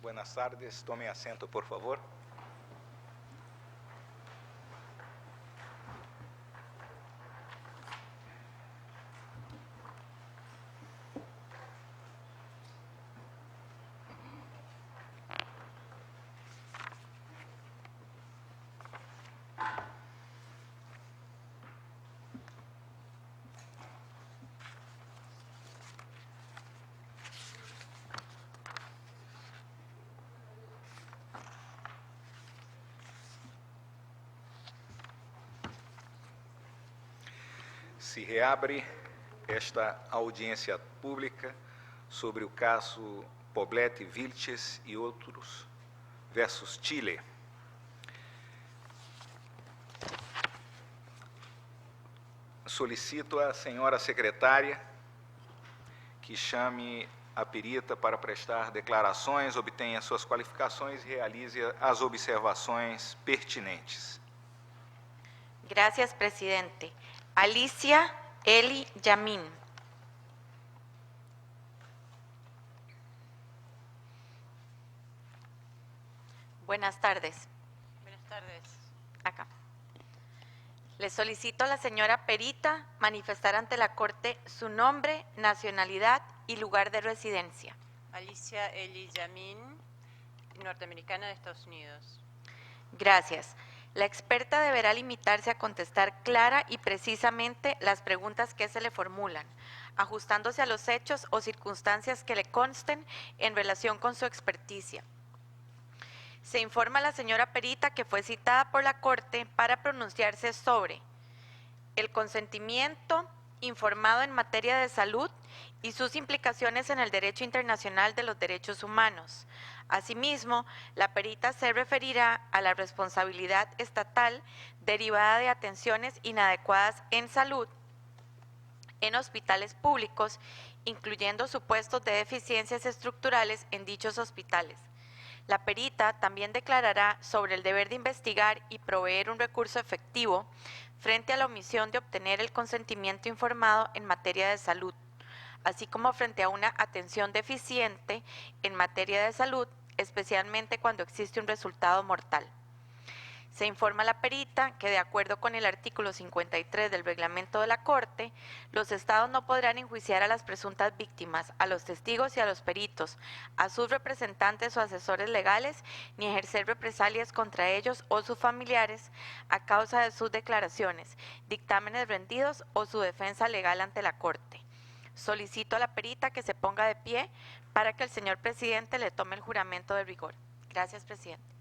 Buenas tardes, tome asiento, por favor. Se reabre esta audiência pública sobre o caso Poblete, Vilches e outros versus Chile. Solicito à senhora secretária que chame a perita para prestar declarações, obtenha suas qualificações e realize as observações pertinentes. Gracias, presidente. Alicia Eli Yamin. Buenas tardes. Buenas tardes. Acá. Le solicito a la señora perita manifestar ante la Corte su nombre, nacionalidad y lugar de residencia. Alicia Eli Yamin, norteamericana de Estados Unidos. Gracias. La experta deberá limitarse a contestar clara y precisamente las preguntas que se le formulan, ajustándose a los hechos o circunstancias que le consten en relación con su experticia. Se informa a la señora perita que fue citada por la Corte para pronunciarse sobre el consentimiento informado en materia de salud y sus implicaciones en el derecho internacional de los derechos humanos. Asimismo, la perita se referirá a la responsabilidad estatal derivada de atenciones inadecuadas en salud en hospitales públicos, incluyendo supuestos de deficiencias estructurales en dichos hospitales. La perita también declarará sobre el deber de investigar y proveer un recurso efectivo frente a la omisión de obtener el consentimiento informado en materia de salud, así como frente a una atención deficiente en materia de salud, especialmente cuando existe un resultado mortal. Se informa a la perita que, de acuerdo con el artículo 53 del reglamento de la Corte, los estados no podrán enjuiciar a las presuntas víctimas, a los testigos y a los peritos, a sus representantes o asesores legales, ni ejercer represalias contra ellos o sus familiares a causa de sus declaraciones, dictámenes rendidos o su defensa legal ante la Corte. Solicito a la perita que se ponga de pie para que el señor presidente le tome el juramento de rigor. Gracias, presidente.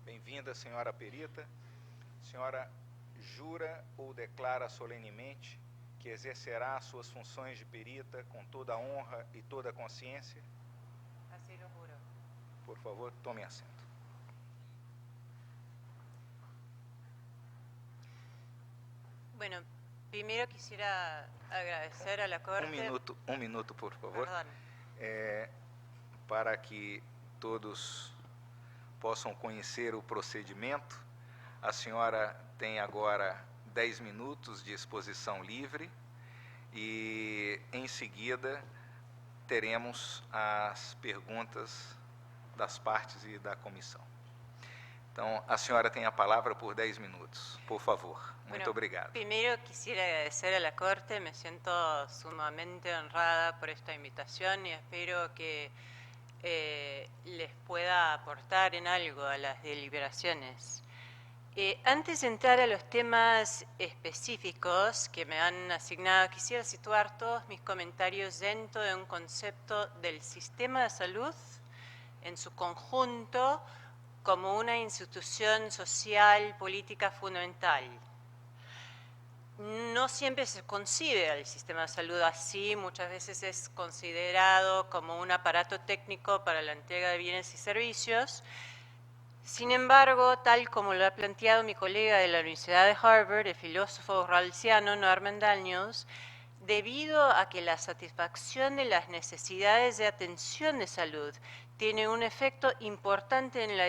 Bem-vinda, senhora perita. Senhora jura ou declara solenemente que exercerá suas funções de perita com toda a honra e toda a consciência? Así lo juro. Por favor, tome assento. Bueno, primero quisiera agradecer a la Corte. Um minuto, por favor. Perdón. Para que todos possam conhecer o procedimento, a senhora tem agora 10 minutos de exposição livre e, em seguida, teremos as perguntas das partes e da comissão. Então, a senhora tem a palavra por 10 minutos, por favor. Muito obrigado. Primero quisiera agradecer a la Corte, me siento sumamente honrada por esta invitación y espero que les pueda aportar en algo a las deliberaciones. Antes de entrar a los temas específicos que me han asignado, quisiera situar todos mis comentarios dentro de un concepto del sistema de salud en su conjunto como una institución social, política fundamental. No siempre se concibe al sistema de salud así, muchas veces es considerado como un aparato técnico para la entrega de bienes y servicios. Sin embargo, tal como lo ha planteado mi colega de la Universidad de Harvard, el filósofo rawlsiano Norman Daniels, debido a que la satisfacción de las necesidades de atención de salud tiene un efecto importante en la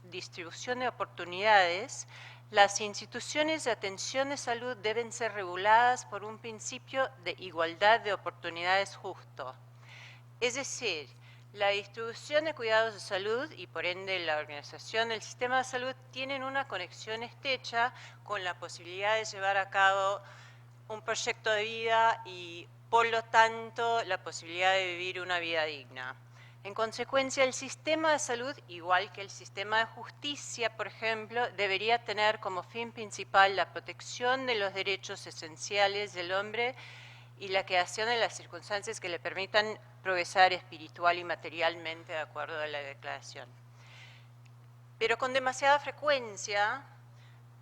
distribución de oportunidades, las instituciones de atención de salud deben ser reguladas por un principio de igualdad de oportunidades justo. Es decir, La distribución de cuidados de salud y por ende la organización del sistema de salud tienen una conexión estrecha con la posibilidad de llevar a cabo un proyecto de vida y por lo tanto la posibilidad de vivir una vida digna. En consecuencia, el sistema de salud, igual que el sistema de justicia, por ejemplo, debería tener como fin principal la protección de los derechos esenciales del hombre y la creación de las circunstancias que le permitan progresar espiritual y materialmente de acuerdo a la declaración. Pero con demasiada frecuencia,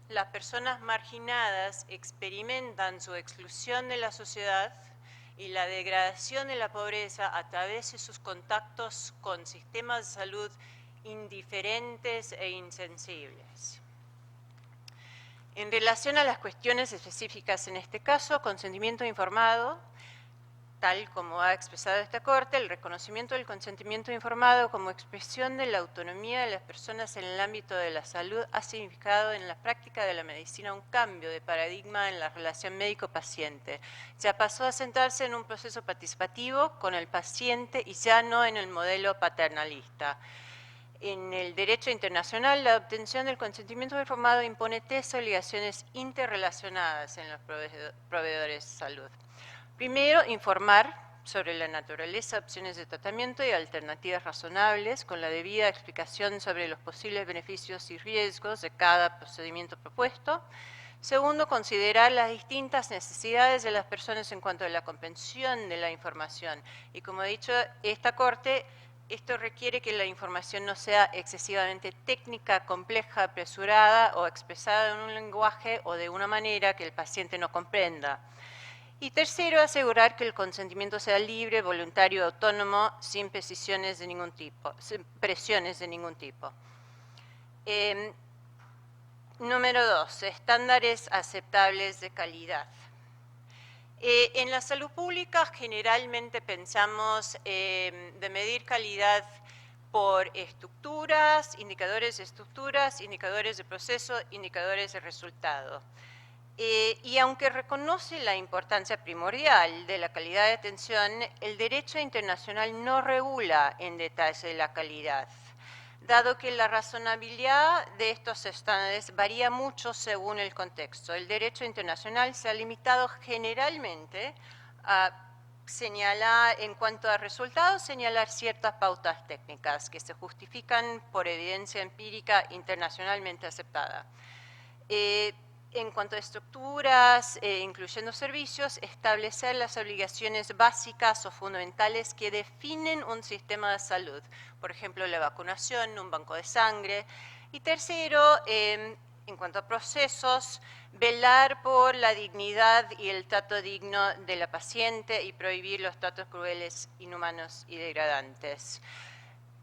las personas marginadas experimentan su exclusión de la sociedad y la degradación de la pobreza a través de sus contactos con sistemas de salud indiferentes e insensibles. En relación a las cuestiones específicas en este caso, consentimiento informado, tal como ha expresado esta Corte, el reconocimiento del consentimiento informado como expresión de la autonomía de las personas en el ámbito de la salud ha significado en la práctica de la medicina un cambio de paradigma en la relación médico-paciente. Ya pasó a centrarse en un proceso participativo con el paciente y ya no en el modelo paternalista. En el derecho internacional, la obtención del consentimiento informado impone tres obligaciones interrelacionadas en los proveedores de salud. Primero, informar sobre la naturaleza, opciones de tratamiento y alternativas razonables, con la debida explicación sobre los posibles beneficios y riesgos de cada procedimiento propuesto. Segundo, considerar las distintas necesidades de las personas en cuanto a la comprensión de la información. Y como he dicho, esta Corte, esto requiere que la información no sea excesivamente técnica, compleja, apresurada o expresada en un lenguaje o de una manera que el paciente no comprenda. Y tercero, asegurar que el consentimiento sea libre, voluntario, autónomo, sin presiones de ningún tipo. Número 2, estándares aceptables de calidad. En la salud pública generalmente pensamos de medir calidad por estructuras, indicadores de proceso, indicadores de resultado. Y aunque reconoce la importancia primordial de la calidad de atención, el derecho internacional no regula en detalle la calidad, dado que la razonabilidad de estos estándares varía mucho según el contexto. El derecho internacional se ha limitado generalmente a señalar, en cuanto a resultados, señalar ciertas pautas técnicas que se justifican por evidencia empírica internacionalmente aceptada. En cuanto a estructuras, incluyendo servicios, establecer las obligaciones básicas o fundamentales que definen un sistema de salud, por ejemplo, la vacunación, un banco de sangre. Y tercero, en cuanto a procesos, velar por la dignidad y el trato digno de la paciente y prohibir los tratos crueles, inhumanos y degradantes.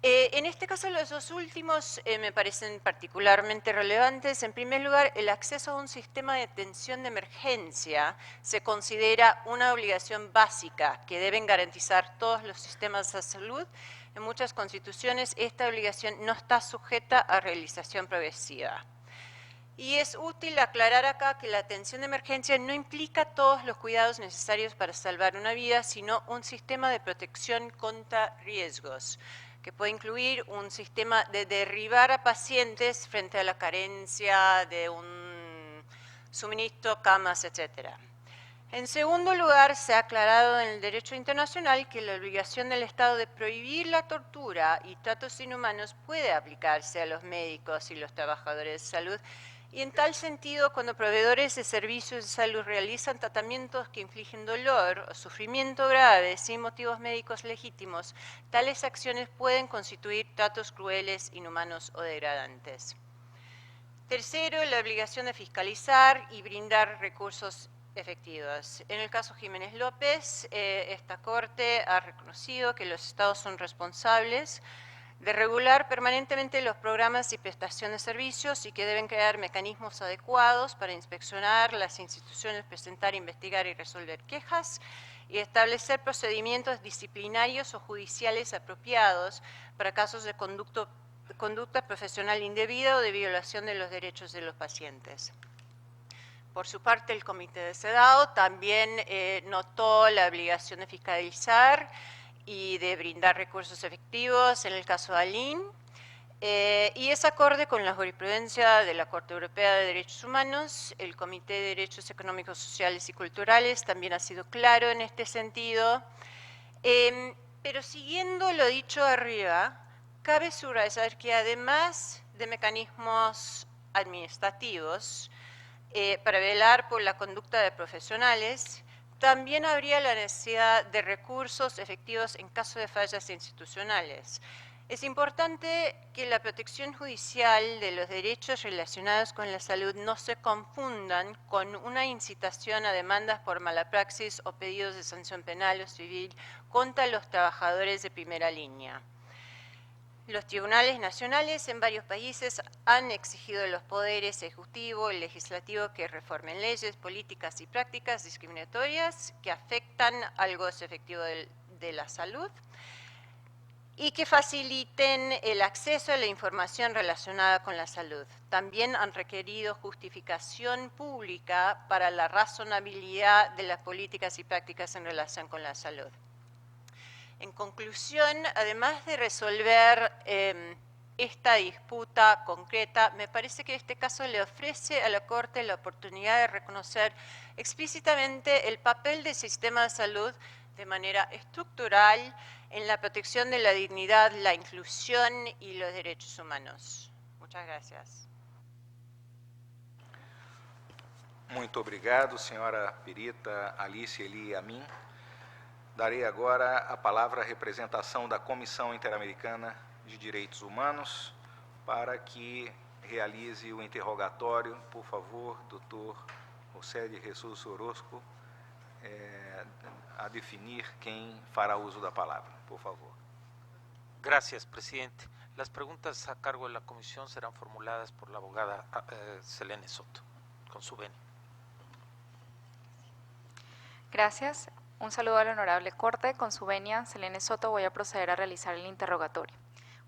En este caso, los dos últimos me parecen particularmente relevantes. En primer lugar, el acceso a un sistema de atención de emergencia se considera una obligación básica que deben garantizar todos los sistemas de salud. En muchas constituciones, esta obligación no está sujeta a realización progresiva. Y es útil aclarar acá que la atención de emergencia no implica todos los cuidados necesarios para salvar una vida, sino un sistema de protección contra riesgos, que puede incluir un sistema de derribar a pacientes frente a la carencia de un suministro, camas, etc. En segundo lugar, se ha aclarado en el derecho internacional que la obligación del Estado de prohibir la tortura y tratos inhumanos puede aplicarse a los médicos y los trabajadores de salud. Y en tal sentido, cuando proveedores de servicios de salud realizan tratamientos que infligen dolor o sufrimiento grave sin motivos médicos legítimos, tales acciones pueden constituir tratos crueles, inhumanos o degradantes. Tercero, la obligación de fiscalizar y brindar recursos efectivos. En el caso Jiménez López, esta Corte ha reconocido que los estados son responsables de regular permanentemente los programas y prestación de servicios y que deben crear mecanismos adecuados para inspeccionar las instituciones, presentar, investigar y resolver quejas y establecer procedimientos disciplinarios o judiciales apropiados para casos de conducta profesional indebida o de violación de los derechos de los pacientes. Por su parte, el Comité de CEDAW también notó la obligación de fiscalizar y de brindar recursos efectivos en el caso ALIN, y es acorde con la jurisprudencia de la Corte Europea de Derechos Humanos. El Comité de Derechos Económicos, Sociales y Culturales también ha sido claro en este sentido. Pero siguiendo lo dicho arriba, cabe subrayar que además de mecanismos administrativos para velar por la conducta de profesionales, también habría la necesidad de recursos efectivos en caso de fallas institucionales. Es importante que la protección judicial de los derechos relacionados con la salud no se confundan con una incitación a demandas por mala praxis o pedidos de sanción penal o civil contra los trabajadores de primera línea. Los tribunales nacionales en varios países han exigido a los poderes ejecutivo y legislativo que reformen leyes, políticas y prácticas discriminatorias que afectan al goce efectivo de la salud y que faciliten el acceso a la información relacionada con la salud. También han requerido justificación pública para la razonabilidad de las políticas y prácticas en relación con la salud. En conclusión, además de resolver esta disputa concreta, me parece que este caso le ofrece a la Corte la oportunidad de reconocer explícitamente el papel del sistema de salud de manera estructural en la protección de la dignidad, la inclusión y los derechos humanos. Muchas gracias. Muito obrigado, senhora perita Alice Eli Amin. Darei agora a palavra à representação da Comissão Interamericana de Direitos Humanos para que realize o interrogatório. Por favor, doutor José de Jesus Orozco, a definir quem fará uso da palavra. Por favor. Gracias, presidente. Las preguntas a cargo de la comisión serán formuladas por la abogada Selene Soto, con su venia. Gracias. Un saludo a la honorable Corte. Con su venia, Selene Soto, voy a proceder a realizar el interrogatorio.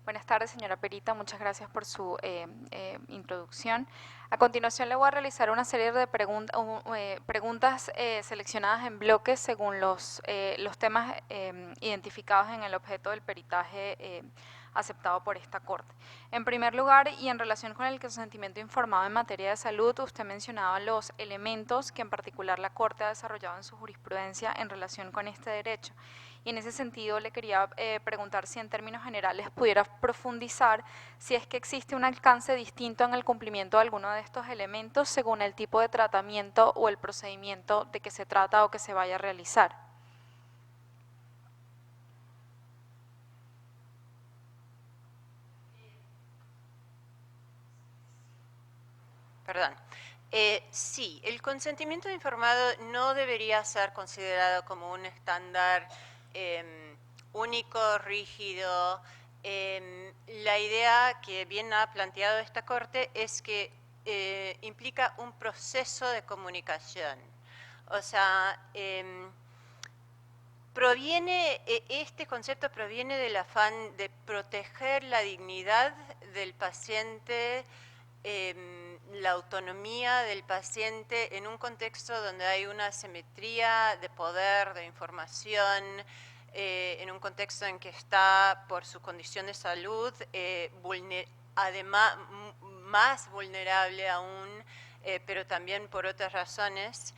Buenas tardes, señora perita. Muchas gracias por su introducción. A continuación, le voy a realizar una serie de preguntas seleccionadas en bloques según los temas identificados en el objeto del peritaje aceptado por esta Corte. En primer lugar, y en relación con el consentimiento informado en materia de salud, usted mencionaba los elementos que en particular la Corte ha desarrollado en su jurisprudencia en relación con este derecho. Y en ese sentido le quería preguntar si en términos generales pudiera profundizar si es que existe un alcance distinto en el cumplimiento de alguno de estos elementos según el tipo de tratamiento o el procedimiento de que se trata o que se vaya a realizar. Perdón. Sí, el consentimiento informado no debería ser considerado como un estándar único, rígido. La idea que bien ha planteado esta Corte es que implica un proceso de comunicación. O sea, este concepto proviene del afán de proteger la dignidad del paciente, la autonomía del paciente en un contexto donde hay una asimetría de poder, de información, en un contexto en que está por su condición de salud, además más vulnerable aún, pero también por otras razones.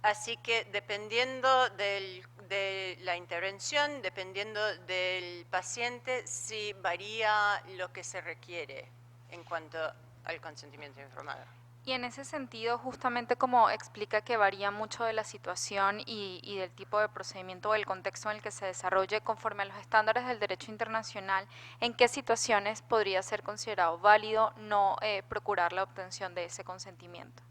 Así que dependiendo de la intervención, dependiendo del paciente, sí varía lo que se requiere en cuanto al consentimiento informado. Y en ese sentido, justamente como explica que varía mucho de la situación y del tipo de procedimiento o del contexto en el que se desarrolle conforme a los estándares del derecho internacional, ¿en qué situaciones podría ser considerado válido no procurar la obtención de ese consentimiento?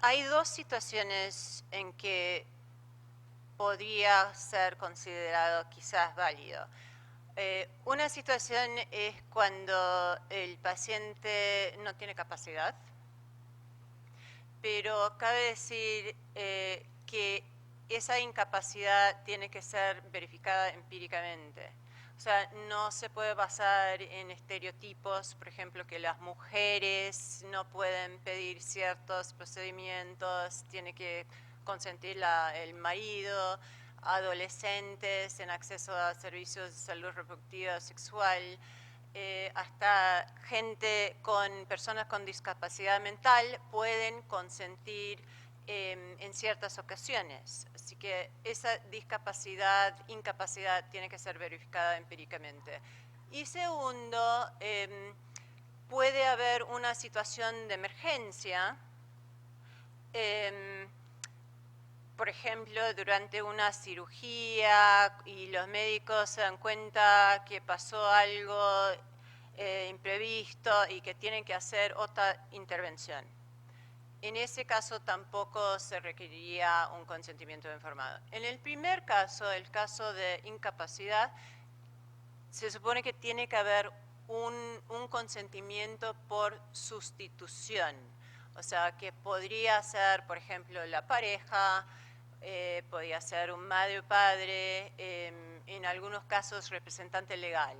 Hay dos situaciones en que podría ser considerado quizás válido. Una situación es cuando el paciente no tiene capacidad, pero cabe decir que esa incapacidad tiene que ser verificada empíricamente. O sea, no se puede basar en estereotipos, por ejemplo, que las mujeres no pueden pedir ciertos procedimientos, tiene que consentir el marido, adolescentes en acceso a servicios de salud reproductiva o sexual, hasta personas con discapacidad mental pueden consentir en ciertas ocasiones. Así que esa incapacidad tiene que ser verificada empíricamente. Y segundo, puede haber una situación de emergencia, por ejemplo, durante una cirugía y los médicos se dan cuenta que pasó algo imprevisto y que tienen que hacer otra intervención. En ese caso tampoco se requeriría un consentimiento informado. En el primer caso, el caso de incapacidad, se supone que tiene que haber un consentimiento por sustitución. O sea, que podría ser, por ejemplo, la pareja, podría ser un madre o padre, en algunos casos representante legal.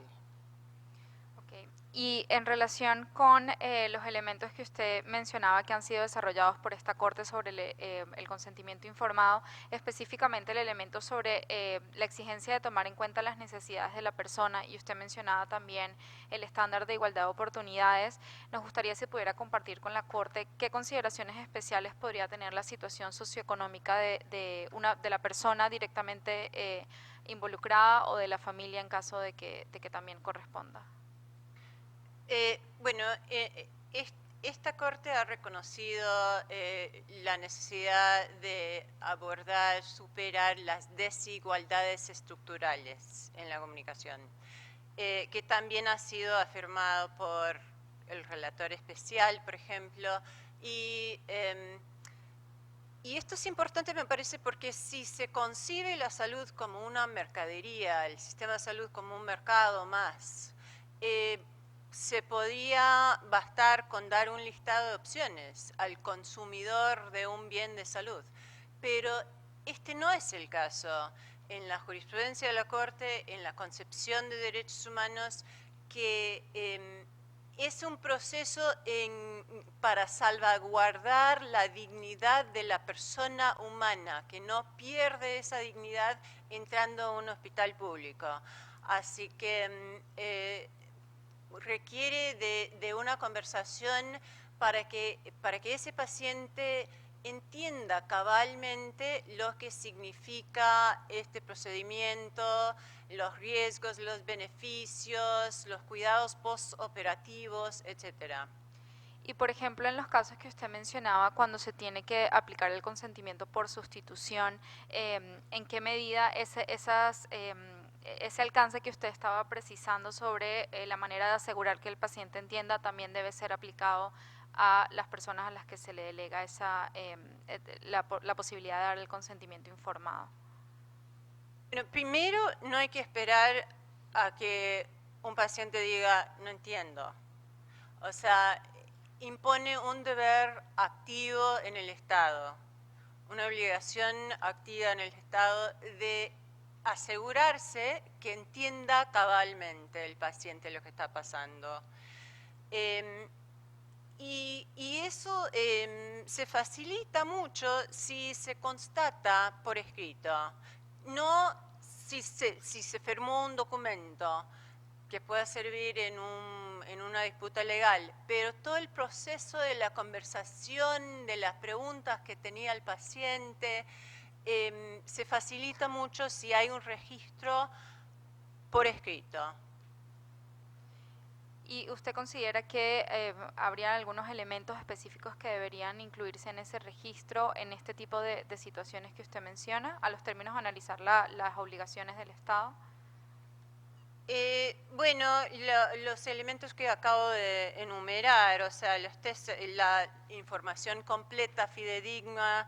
Y en relación con los elementos que usted mencionaba que han sido desarrollados por esta Corte sobre el consentimiento informado, específicamente el elemento sobre la exigencia de tomar en cuenta las necesidades de la persona, y usted mencionaba también el estándar de igualdad de oportunidades, nos gustaría si pudiera compartir con la Corte qué consideraciones especiales podría tener la situación socioeconómica de la persona directamente involucrada o de la familia en caso de que también corresponda. Bueno, esta Corte ha reconocido la necesidad de abordar, superar las desigualdades estructurales en la comunicación, que también ha sido afirmado por el relator especial, por ejemplo, y esto es importante, me parece, porque si se concibe la salud como una mercadería, el sistema de salud como un mercado más, se podía bastar con dar un listado de opciones al consumidor de un bien de salud. Pero este no es el caso. En la jurisprudencia de la Corte, en la concepción de derechos humanos, que es un proceso para salvaguardar la dignidad de la persona humana, que no pierde esa dignidad entrando a un hospital público. Así que requiere de una conversación para que ese paciente entienda cabalmente lo que significa este procedimiento, los riesgos, los beneficios, los cuidados postoperativos, etcétera. Y por ejemplo, en los casos que usted mencionaba, cuando se tiene que aplicar el consentimiento por sustitución, ¿en qué medida ese alcance que usted estaba precisando sobre la manera de asegurar que el paciente entienda también debe ser aplicado a las personas a las que se le delega la posibilidad de dar el consentimiento informado? Bueno, primero, no hay que esperar a que un paciente diga, no entiendo. O sea, impone un deber activo en el Estado, una obligación activa en el Estado de asegurarse que entienda cabalmente el paciente lo que está pasando. Y eso se facilita mucho si se constata por escrito, no si se firmó un documento que pueda servir en una disputa legal, pero todo el proceso de la conversación, de las preguntas que tenía el paciente, se facilita mucho si hay un registro por escrito. ¿Y usted considera que habría algunos elementos específicos que deberían incluirse en ese registro, en este tipo de situaciones que usted menciona, a los términos de analizar las obligaciones del Estado? Bueno, los elementos que acabo de enumerar, o sea, la información completa, fidedigna,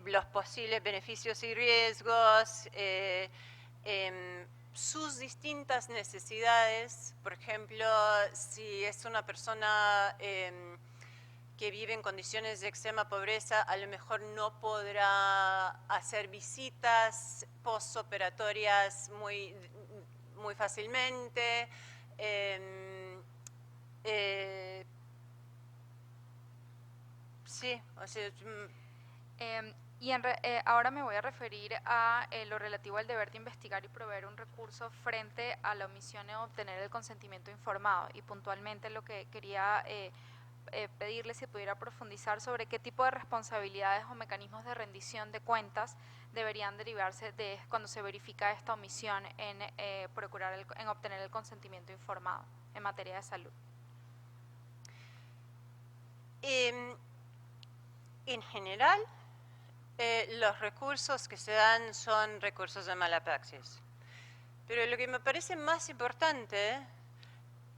los posibles beneficios y riesgos, sus distintas necesidades, por ejemplo, si es una persona que vive en condiciones de extrema pobreza a lo mejor no podrá hacer visitas postoperatorias muy fácilmente. Sí, o sea, Ahora me voy a referir a lo relativo al deber de investigar y proveer un recurso frente a la omisión de obtener el consentimiento informado. Y puntualmente lo que quería pedirle si pudiera profundizar sobre qué tipo de responsabilidades o mecanismos de rendición de cuentas deberían derivarse de cuando se verifica esta omisión en en obtener el consentimiento informado en materia de salud. En general, los recursos que se dan son recursos de mala praxis. Pero lo que me parece más importante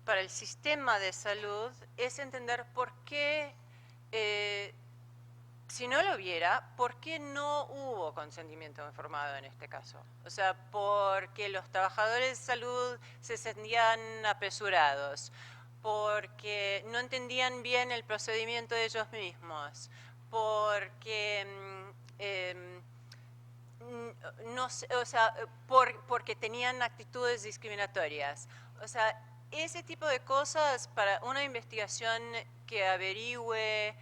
para el sistema de salud es entender por qué, si no lo hubiera, por qué no hubo consentimiento informado en este caso. O sea, porque los trabajadores de salud se sentían apresurados, porque no entendían bien el procedimiento de ellos mismos, porque no sé, o sea, porque tenían actitudes discriminatorias. O sea, ese tipo de cosas para una investigación que averigüe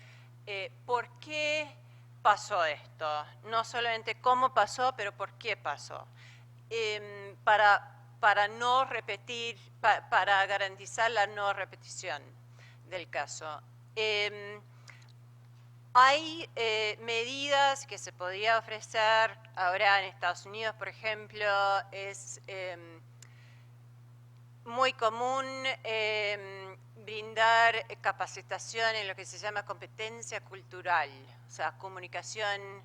por qué pasó esto. No solamente cómo pasó, pero por qué pasó. Para no repetir, para garantizar la no repetición del caso. Hay medidas que se podría ofrecer ahora en Estados Unidos, por ejemplo, es muy común brindar capacitación en lo que se llama competencia cultural, o sea, comunicación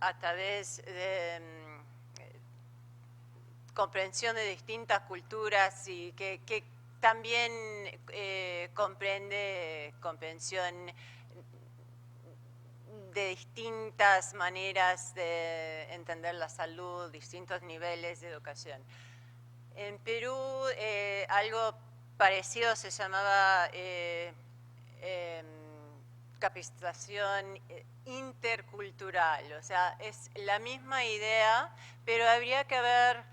a través de comprensión de distintas culturas y que también comprende comprensión de distintas maneras de entender la salud, distintos niveles de educación. En Perú algo parecido se llamaba capacitación intercultural, o sea, es la misma idea, pero habría que haber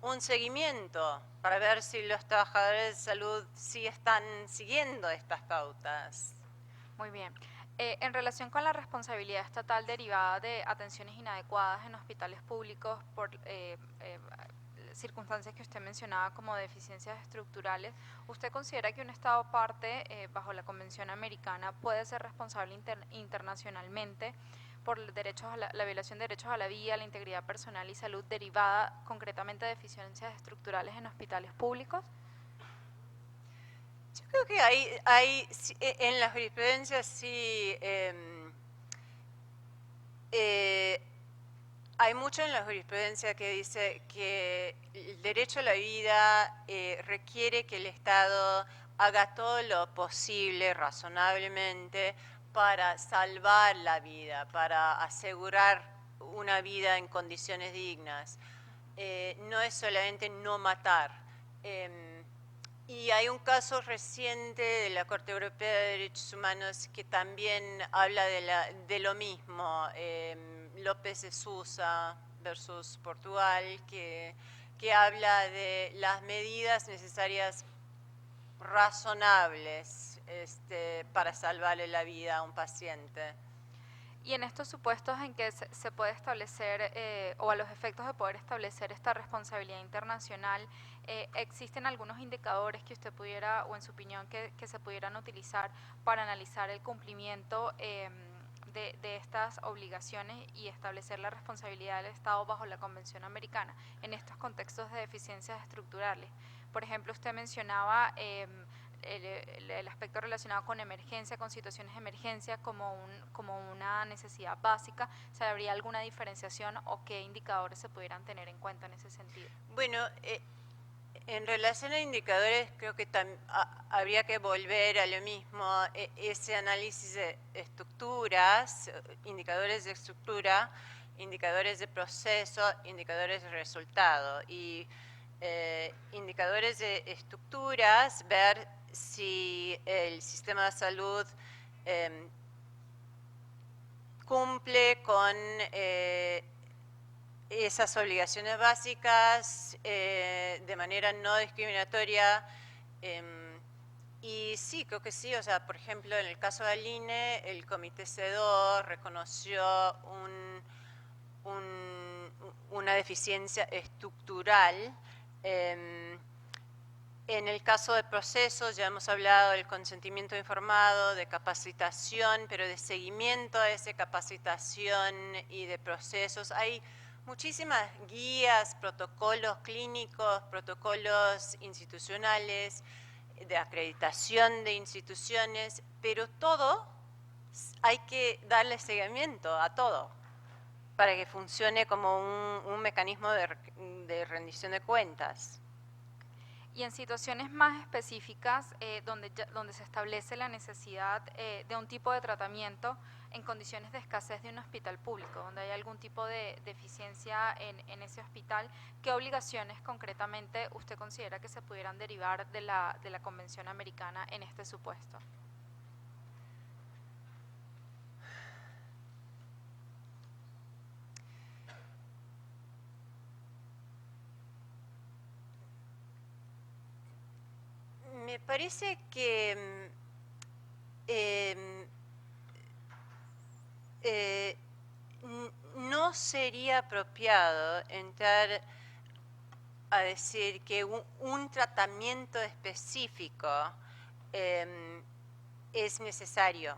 un seguimiento para ver si los trabajadores de salud sí están siguiendo estas pautas. Muy bien. En relación con la responsabilidad estatal derivada de atenciones inadecuadas en hospitales públicos por circunstancias que usted mencionaba como deficiencias estructurales, ¿usted considera que un Estado parte bajo la Convención Americana puede ser responsable internacionalmente por la violación de derechos a la vida, la integridad personal y salud derivada concretamente de deficiencias estructurales en hospitales públicos? Yo creo que hay en la jurisprudencia sí hay mucho en la jurisprudencia que dice que el derecho a la vida requiere que el Estado haga todo lo posible razonablemente para salvar la vida, para asegurar una vida en condiciones dignas. No es solamente no matar. Y hay un caso reciente de la Corte Europea de Derechos Humanos que también habla de lo mismo, López de Sousa versus Portugal, que habla de las medidas necesarias razonables para salvarle la vida a un paciente. Y en estos supuestos en que se puede establecer, o a los efectos de poder establecer esta responsabilidad internacional, ¿existen algunos indicadores que usted pudiera, o en su opinión, que se pudieran utilizar para analizar el cumplimiento de estas obligaciones y establecer la responsabilidad del Estado bajo la Convención Americana en estos contextos de deficiencias estructurales? Por ejemplo, usted mencionaba el aspecto relacionado con emergencia, con situaciones de emergencia como una necesidad básica. ¿Habría alguna diferenciación o qué indicadores se pudieran tener en cuenta en ese sentido? Bueno, en relación a indicadores, creo que habría que volver a lo mismo, ese análisis de estructuras, indicadores de estructura, indicadores de proceso, indicadores de resultado. Y indicadores de estructuras, ver si el sistema de salud cumple con esas obligaciones básicas de manera no discriminatoria. Y sí, creo que sí. O sea, por ejemplo, en el caso del INE, el Comité CEDO reconoció una deficiencia estructural. En el caso de procesos, ya hemos hablado del consentimiento informado, de capacitación, pero de seguimiento a esa capacitación y de procesos. Hay muchísimas guías, protocolos clínicos, protocolos institucionales, de acreditación de instituciones, pero todo hay que darle seguimiento a todo para que funcione como un mecanismo de rendición de cuentas. Y en situaciones más específicas, donde se establece la necesidad de un tipo de tratamiento en condiciones de escasez de un hospital público, donde hay algún tipo de deficiencia en ese hospital, ¿qué obligaciones concretamente usted considera que se pudieran derivar de la Convención Americana en este supuesto? Me parece que no sería apropiado entrar a decir que un tratamiento específico es necesario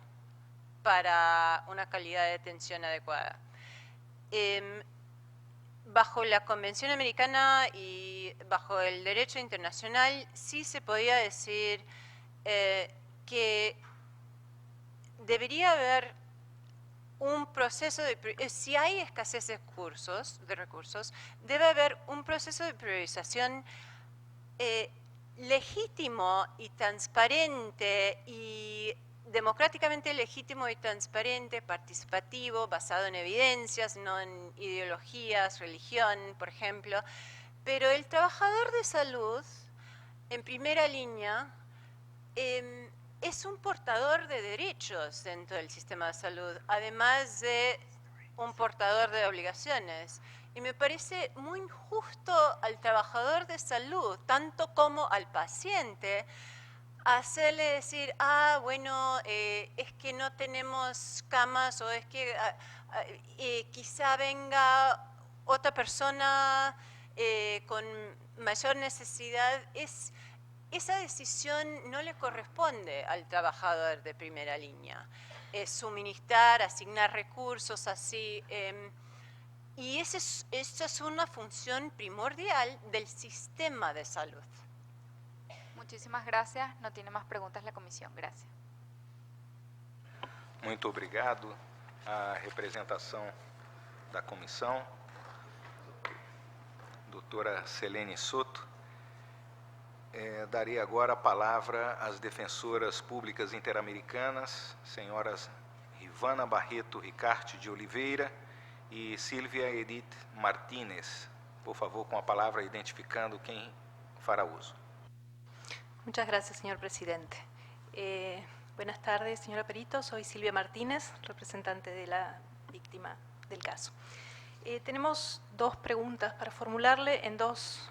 para una calidad de atención adecuada. Bajo la Convención Americana y bajo el derecho internacional sí se podía decir que debería haber un proceso de, si hay escasez de recursos, debe haber un proceso de priorización legítimo y transparente y democráticamente legítimo y transparente, participativo, basado en evidencias, no en ideologías, religión, por ejemplo. Pero el trabajador de salud, en primera línea, es un portador de derechos dentro del sistema de salud, además de un portador de obligaciones. Y me parece muy injusto al trabajador de salud, tanto como al paciente, hacerle decir, bueno, es que no tenemos camas, o es que quizá venga otra persona con mayor necesidad. Esa decisión no le corresponde al trabajador de primera línea. Es suministrar, asignar recursos, así. Y esa es una función primordial del sistema de salud. Muchísimas gracias. No tiene más preguntas la comisión. Gracias. Muito obrigado à representação da comissão, doutora Selene Soto. Daria agora a palavra às defensoras públicas interamericanas, senhoras Ivana Barreto Ricarte de Oliveira e Silvia Edith Martínez. Por favor, com a palavra, identificando quem fará uso. Muchas gracias, señor presidente. Buenas tardes, señora Perito. Soy Silvia Martínez, representante de la víctima del caso. Tenemos dos preguntas para formularle en dos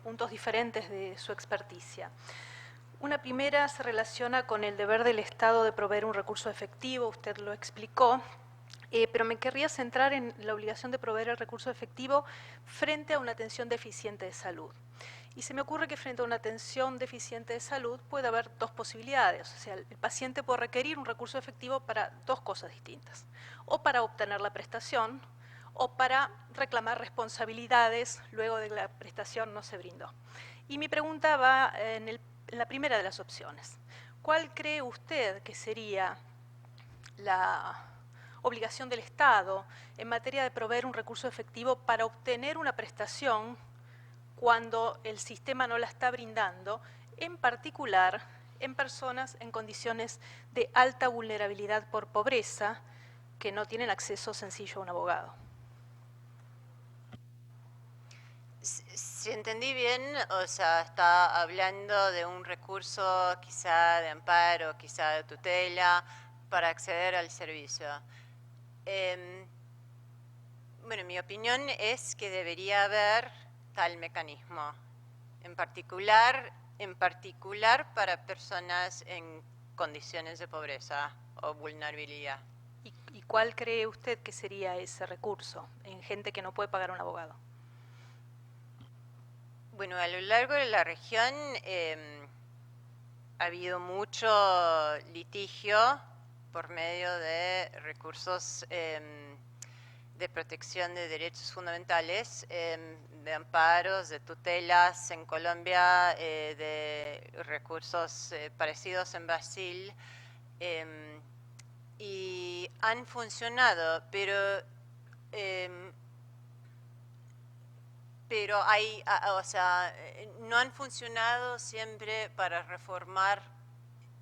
puntos diferentes de su experticia. Una primera se relaciona con el deber del Estado de proveer un recurso efectivo, usted lo explicó, pero me querría centrar en la obligación de proveer el recurso efectivo frente a una atención deficiente de salud. Y se me ocurre que frente a una atención deficiente de salud puede haber dos posibilidades. O sea, el paciente puede requerir un recurso efectivo para dos cosas distintas. O para obtener la prestación, o para reclamar responsabilidades luego de que la prestación no se brindó. Y mi pregunta va en la primera de las opciones. ¿Cuál cree usted que sería la obligación del Estado en materia de proveer un recurso efectivo para obtener una prestación cuando el sistema no la está brindando, en particular en personas en condiciones de alta vulnerabilidad por pobreza que no tienen acceso sencillo a un abogado? Si entendí bien, o sea, está hablando de un recurso quizá de amparo, quizá de tutela, para acceder al servicio. Bueno, mi opinión es que debería haber tal mecanismo, en particular para personas en condiciones de pobreza o vulnerabilidad. ¿Y cuál cree usted que sería ese recurso en gente que no puede pagar un abogado? Bueno, a lo largo de la región ha habido mucho litigio por medio de recursos de protección de derechos fundamentales, de amparos, de tutelas en Colombia, de recursos parecidos en Brasil, y han funcionado, pero hay, o sea, no han funcionado siempre para reformar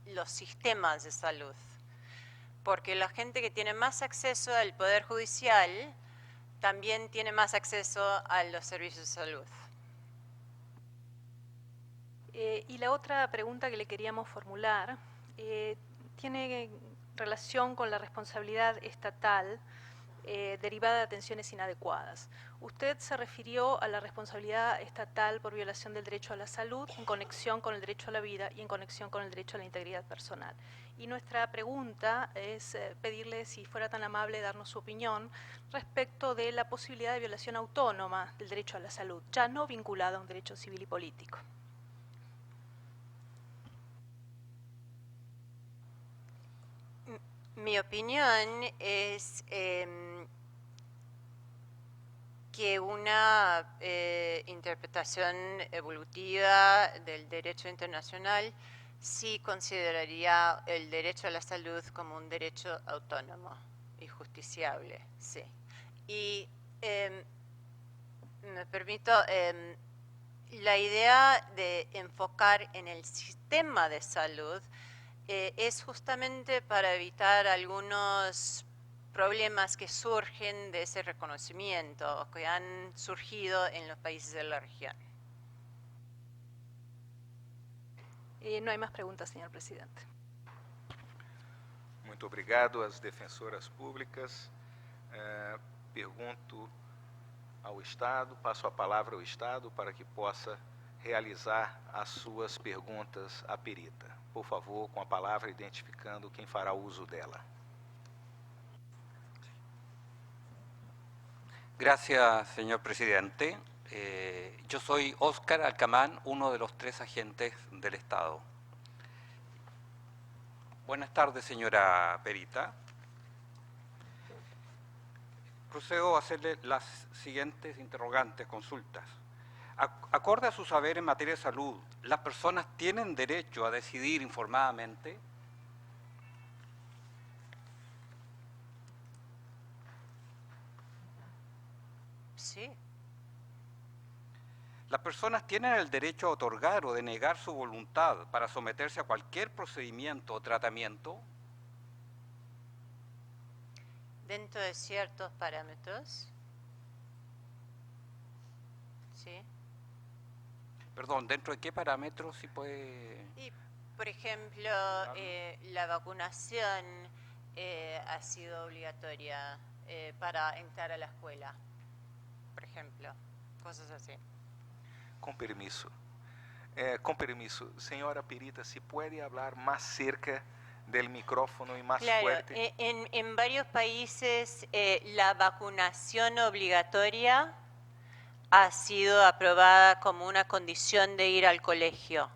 los sistemas de salud, porque la gente que tiene más acceso al Poder Judicial también tiene más acceso a los servicios de salud. Y la otra pregunta que le queríamos formular tiene relación con la responsabilidad estatal derivada de atenciones inadecuadas. Usted se refirió a la responsabilidad estatal por violación del derecho a la salud en conexión con el derecho a la vida y en conexión con el derecho a la integridad personal. Y nuestra pregunta es pedirle si fuera tan amable darnos su opinión respecto de la posibilidad de violación autónoma del derecho a la salud, ya no vinculada a un derecho civil y político. Mi opinión es que una interpretación evolutiva del derecho internacional sí consideraría el derecho a la salud como un derecho autónomo y justiciable, sí. Y me permito, la idea de enfocar en el sistema de salud es justamente para evitar algunos problemas que surgen de ese reconocimiento, que han surgido en los países de la región. No hay más preguntas, señor presidente. Muito obrigado às defensoras públicas. Pergunto ao Estado, passo a palavra ao Estado para que possa realizar as suas perguntas à perita. Por favor, com a palavra, identificando quem fará uso dela. Gracias, señor presidente. Yo soy Óscar Alcamán, uno de los 3 agentes del Estado. Buenas tardes, señora perita. Procedo a hacerle las siguientes interrogantes, consultas. Acorde a su saber en materia de salud, ¿las personas tienen derecho a decidir informadamente? Sí. ¿Las personas tienen el derecho a otorgar o denegar su voluntad para someterse a cualquier procedimiento o tratamiento? Dentro de ciertos parámetros. Sí. Perdón, ¿dentro de qué parámetros si puede...? Y, por ejemplo, la vacunación ha sido obligatoria para entrar a la escuela, por ejemplo, cosas así. Com permisso. Senhora perita, se pode falar mais cerca del micrófono y más claro, fuerte. En varios países la vacunación obligatoria ha sido aprobada como una condición de ir al colegio.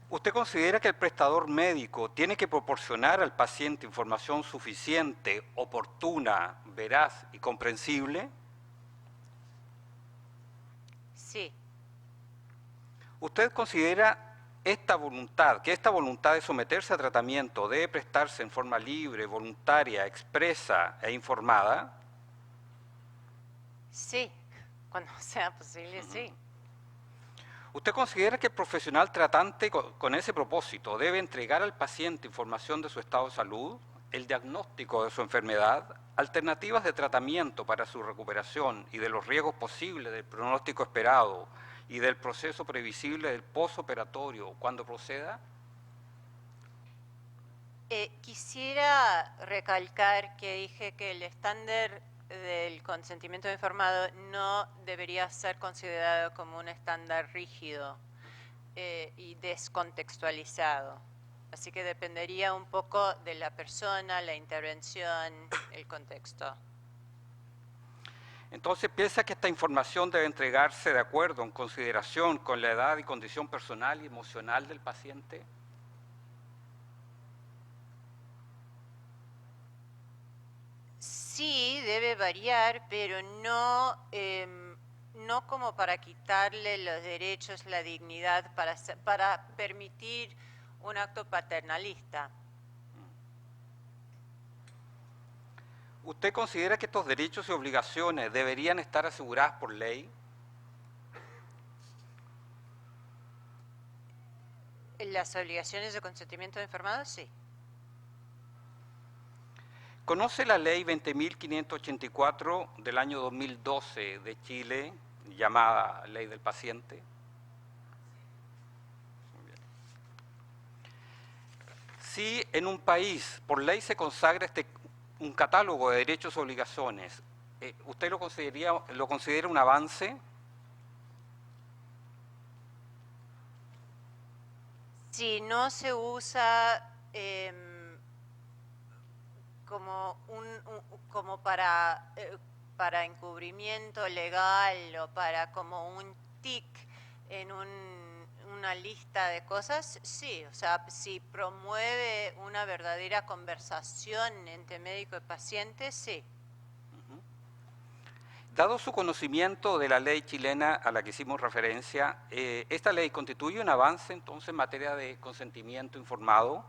¿Usted considera que el prestador médico tiene que proporcionar al paciente información suficiente, oportuna, veraz y comprensible? Sí. ¿Usted considera que esta voluntad de someterse a tratamiento debe prestarse en forma libre, voluntaria, expresa e informada? Sí, cuando sea posible, sí. ¿Usted considera que el profesional tratante con ese propósito debe entregar al paciente información de su estado de salud, el diagnóstico de su enfermedad, alternativas de tratamiento para su recuperación y de los riesgos posibles del pronóstico esperado, y del proceso previsible del postoperatorio cuando proceda? Quisiera recalcar que dije que el estándar del consentimiento informado no debería ser considerado como un estándar rígido y descontextualizado. Así que dependería un poco de la persona, la intervención, el contexto. Entonces, ¿piensa que esta información debe entregarse de acuerdo, en consideración con la edad y condición personal y emocional del paciente? Sí, debe variar, pero no, no como para quitarle los derechos, la dignidad, para permitir un acto paternalista. ¿Usted considera que estos derechos y obligaciones deberían estar aseguradas por ley? Las obligaciones de consentimiento informado, sí. ¿Conoce la ley 20.584 del año 2012 de Chile, llamada Ley del Paciente? Muy bien. Si en un país por ley se consagra un catálogo de derechos y obligaciones, ¿usted lo considera un avance? Si no se usa como para encubrimiento legal o para como un tic en una lista de cosas, sí, o sea, si promueve una verdadera conversación entre médico y paciente, sí. Dado su conocimiento de la ley chilena a la que hicimos referencia, ¿esta ley constituye un avance entonces en materia de consentimiento informado?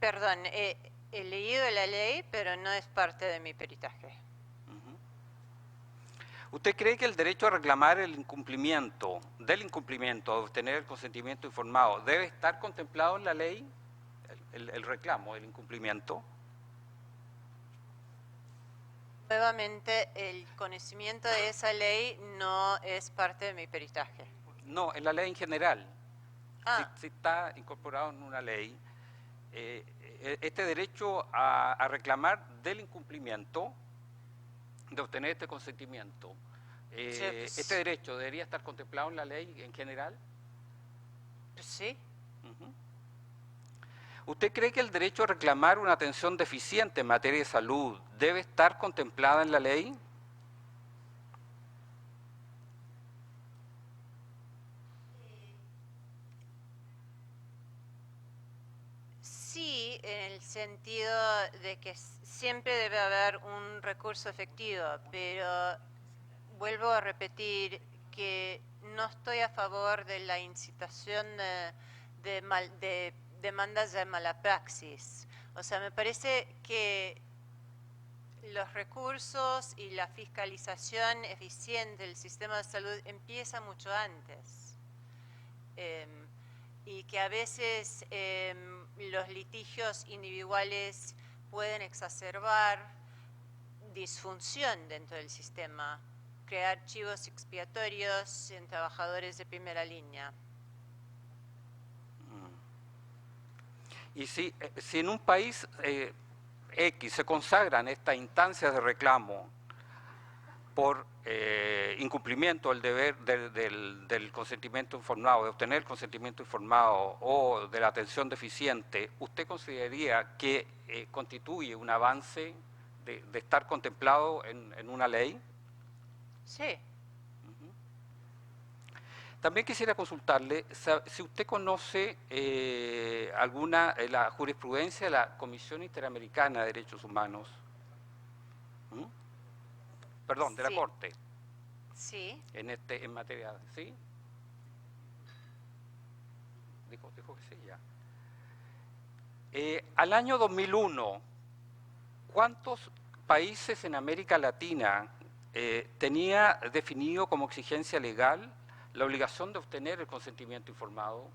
Perdón, he leído la ley, pero no es parte de mi peritaje. ¿Usted cree que el derecho a reclamar el incumplimiento, de obtener el consentimiento informado, debe estar contemplado en la ley, el reclamo del incumplimiento? Nuevamente, el conocimiento de esa ley no es parte de mi peritaje. No, en la ley en general. Ah. Si está incorporado en una ley, este derecho a reclamar del incumplimiento, de obtener este consentimiento, ¿este derecho debería estar contemplado en la ley en general? Sí. ¿Usted cree que el derecho a reclamar una atención deficiente en materia de salud debe estar contemplada en la ley? Sí, en el sentido de que siempre debe haber un recurso efectivo, pero vuelvo a repetir que no estoy a favor de la incitación de demandas de mala praxis. O sea, me parece que los recursos y la fiscalización eficiente del sistema de salud empieza mucho antes. Y que a veces los litigios individuales pueden exacerbar disfunción dentro del sistema, crear chivos expiatorios en trabajadores de primera línea. Y si en un país X se consagran estas instancias de reclamo por incumplimiento del deber del consentimiento informado, de obtener el consentimiento informado o de la atención deficiente, ¿usted consideraría que constituye un avance de estar contemplado en una ley? Sí. También quisiera consultarle si usted conoce la jurisprudencia de la Comisión Interamericana de Derechos Humanos. Perdón, de la Corte. Sí. En materia, ¿sí? Dijo que sí, ya. Al año 2001, ¿cuántos países en América Latina tenía definido como exigencia legal la obligación de obtener el consentimiento informado?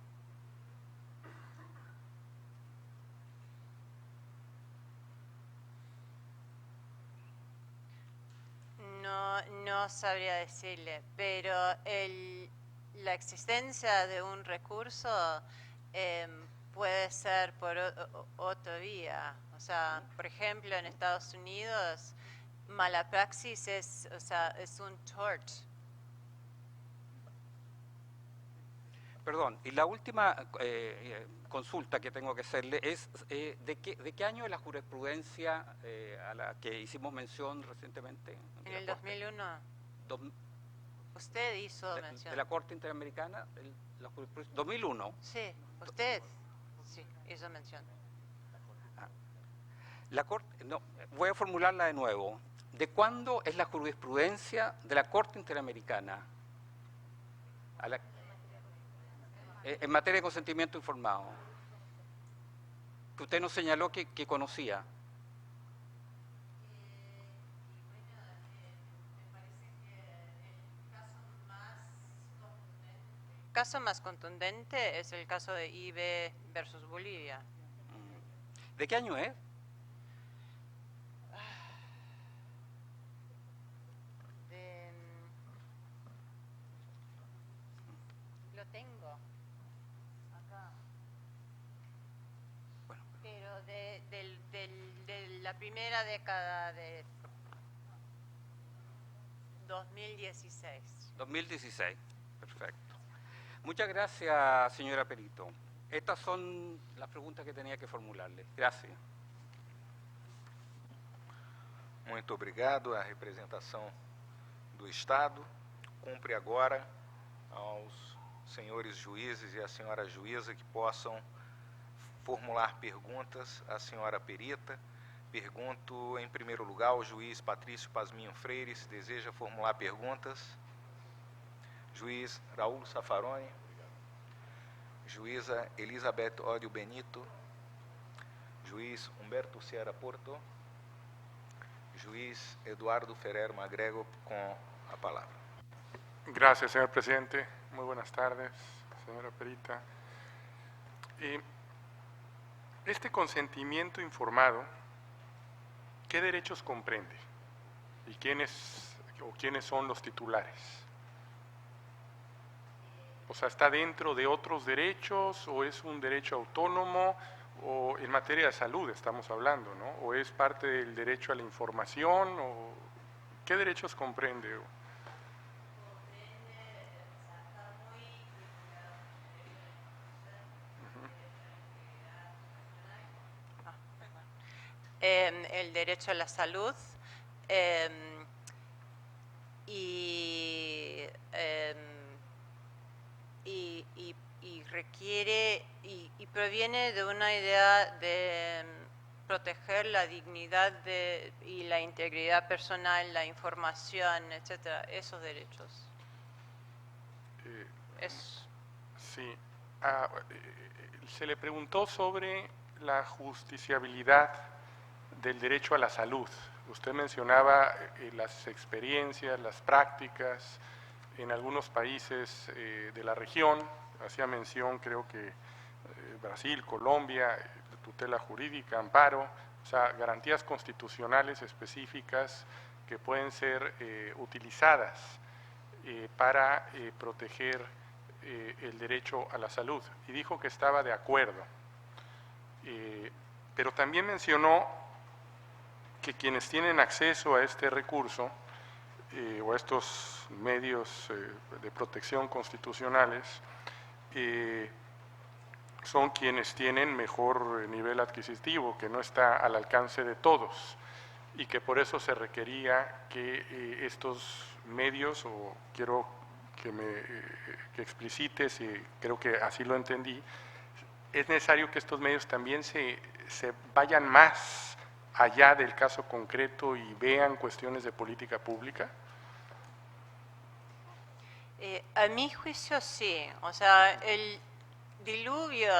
No sabría decirle, pero la existencia de un recurso puede ser por otra vía. O sea, por ejemplo, en Estados Unidos, mala praxis es un tort. Perdón, y la última consulta que tengo que hacerle es ¿de qué año es la jurisprudencia a la que hicimos mención recientemente? En el 2001. Usted hizo mención. ¿De la Corte Interamericana? La jurisprudencia, 2001. Sí, usted sí, hizo mención. La Corte, no, voy a formularla de nuevo. ¿De cuándo es la jurisprudencia de la Corte Interamericana en materia de consentimiento informado? Que usted nos señaló que conocía. El caso más contundente es el caso de IBE versus Bolivia. ¿De qué año es? Lo tengo acá. Bueno. Pero de la primera década de 2016. 2016, perfecto. Muchas gracias, señora Perito. Estas son las preguntas que tenía que formularle. Gracias. Muito obrigado à representação do Estado. Cumpre agora aos senhores juízes e à senhora juíza que possam formular perguntas à senhora perita. Pergunto, em primeiro lugar, ao juiz Patrício Pasminho Freire, se deseja formular perguntas. Juiz Raul Safaroni. Juíza Elizabeth Ódio Benito. Juiz Humberto Sierra Porto. Juiz Eduardo Ferrer Magrego, con la palabra. Gracias, señor presidente. Muy buenas tardes, señora perita. Este consentimiento informado, ¿qué derechos comprende? ¿Y quiénes son los titulares? O sea, ¿está dentro de otros derechos o es un derecho autónomo? O en materia de salud estamos hablando, ¿no? ¿O es parte del derecho a la información? ¿O qué derechos comprende? El derecho a la salud y requiere y proviene de una idea de proteger la dignidad y la integridad personal, la información, etcétera, esos derechos. Sí. Se le preguntó sobre la justiciabilidad del derecho a la salud. Usted mencionaba las experiencias, las prácticas en algunos países de la región, hacía mención creo que Brasil, Colombia, tutela jurídica, amparo, o sea, garantías constitucionales específicas que pueden ser utilizadas para proteger el derecho a la salud. Y dijo que estaba de acuerdo. Pero también mencionó que quienes tienen acceso a este recurso o a estos medios de protección constitucionales son quienes tienen mejor nivel adquisitivo, que no está al alcance de todos y que por eso se requería que estos medios, o quiero que explicites, y creo que así lo entendí, es necesario que estos medios también se vayan más allá del caso concreto y vean cuestiones de política pública. A mi juicio sí, o sea, el diluvio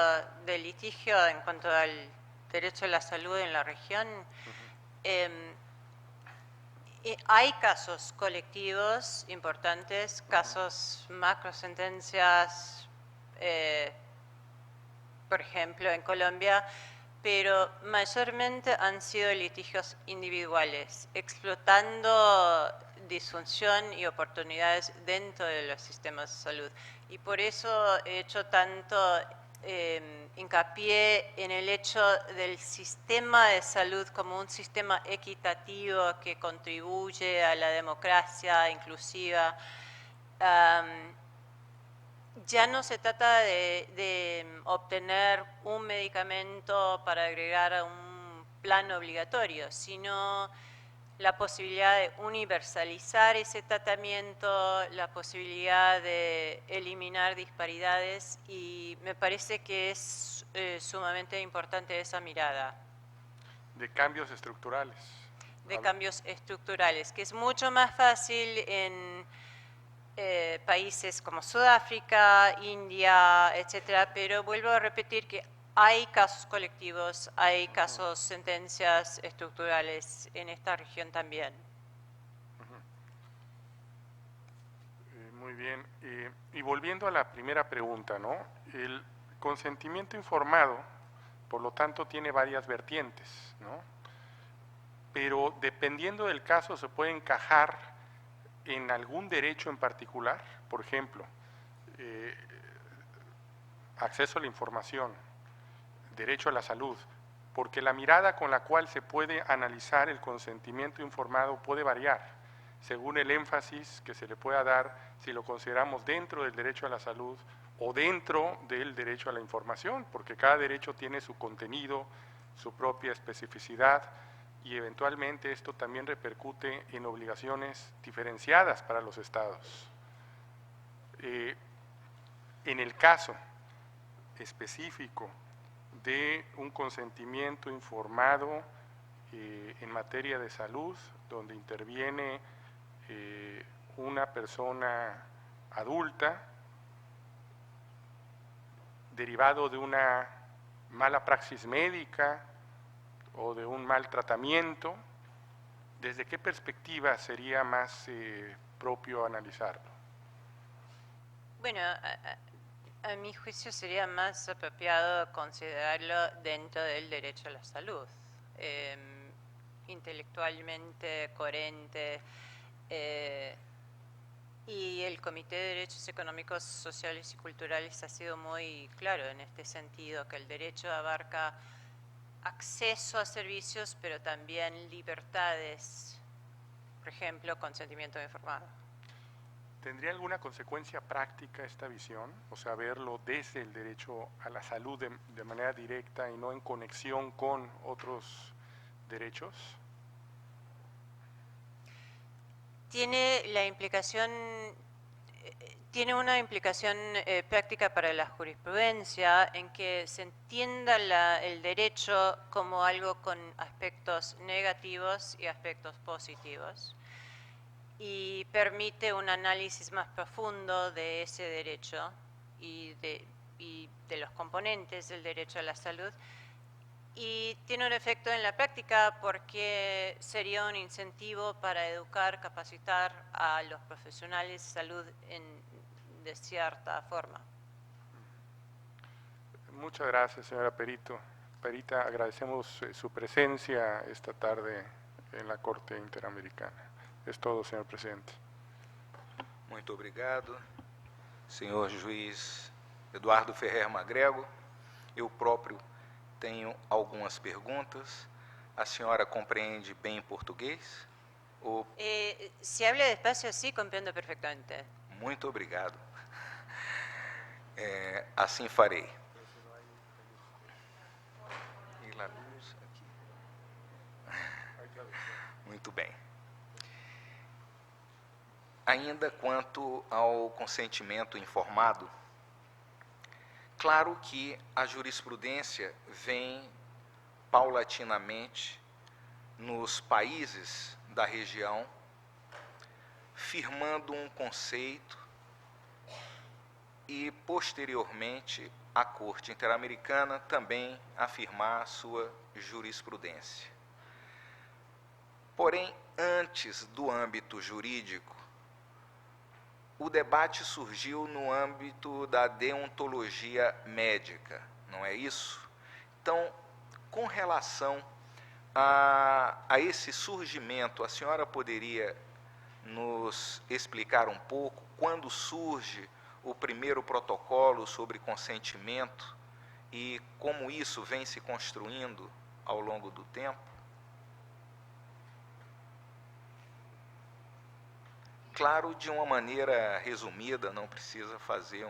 de litigio en cuanto al derecho a la salud en la región, hay casos colectivos importantes, casos macro sentencias, por ejemplo en Colombia, pero mayormente han sido litigios individuales, explotando disfunción y oportunidades dentro de los sistemas de salud. Y por eso he hecho tanto hincapié en el hecho del sistema de salud como un sistema equitativo que contribuye a la democracia inclusiva. Ya no se trata de obtener un medicamento para agregar a un plan obligatorio, sino la posibilidad de universalizar ese tratamiento, la posibilidad de eliminar disparidades, y me parece que es sumamente importante esa mirada. De cambios estructurales. De cambios estructurales, que es mucho más fácil en países como Sudáfrica, India, etcétera, pero vuelvo a repetir que hay casos colectivos, hay casos, sentencias estructurales en esta región también. Muy bien. Y volviendo a la primera pregunta, ¿no? El consentimiento informado, por lo tanto, tiene varias vertientes, ¿no? Pero dependiendo del caso se puede encajar en algún derecho en particular, por ejemplo, acceso a la información, derecho a la salud, porque la mirada con la cual se puede analizar el consentimiento informado puede variar, según el énfasis que se le pueda dar, si lo consideramos dentro del derecho a la salud o dentro del derecho a la información, porque cada derecho tiene su contenido, su propia especificidad, y eventualmente esto también repercute en obligaciones diferenciadas para los estados. En el caso específico de un consentimiento informado en materia de salud, donde interviene una persona adulta derivado de una mala praxis médica o de un mal tratamiento, ¿desde qué perspectiva sería más propio analizarlo? Bueno, a mi juicio sería más apropiado considerarlo dentro del derecho a la salud, intelectualmente coherente, y el Comité de Derechos Económicos, Sociales y Culturales ha sido muy claro en este sentido, que el derecho abarca acceso a servicios, pero también libertades, por ejemplo, consentimiento informado. ¿Tendría alguna consecuencia práctica esta visión? O sea, verlo desde el derecho a la salud de manera directa y no en conexión con otros derechos. Tiene una implicación práctica para la jurisprudencia, en que se entienda el derecho como algo con aspectos negativos y aspectos positivos, y permite un análisis más profundo de ese derecho y de los componentes del derecho a la salud, y tiene un efecto en la práctica porque sería un incentivo para educar, capacitar a los profesionales de salud de cierta forma. Muchas gracias, señora Perita. Agradecemos su presencia esta tarde en la Corte Interamericana. Es todo, señor presidente. Muito obrigado, senhor juiz Eduardo Ferrer Magrego. Eu próprio tenho algumas perguntas. A senhora compreende bem português? Si habla despacio, sí, comprendo perfectamente. Muito obrigado. Assim farei. E la luz aqui. Muito bem. Ainda quanto ao consentimento informado, claro que a jurisprudência vem paulatinamente nos países da região firmando um conceito e, posteriormente, a Corte Interamericana também afirmar sua jurisprudência. Porém, antes do âmbito jurídico, o debate surgiu no âmbito da deontologia médica, não é isso? Então, com relação a esse surgimento, a senhora poderia nos explicar um pouco quando surge o primeiro protocolo sobre consentimento e como isso vem se construindo ao longo do tempo? Claro, de uma maneira resumida, não precisa fazer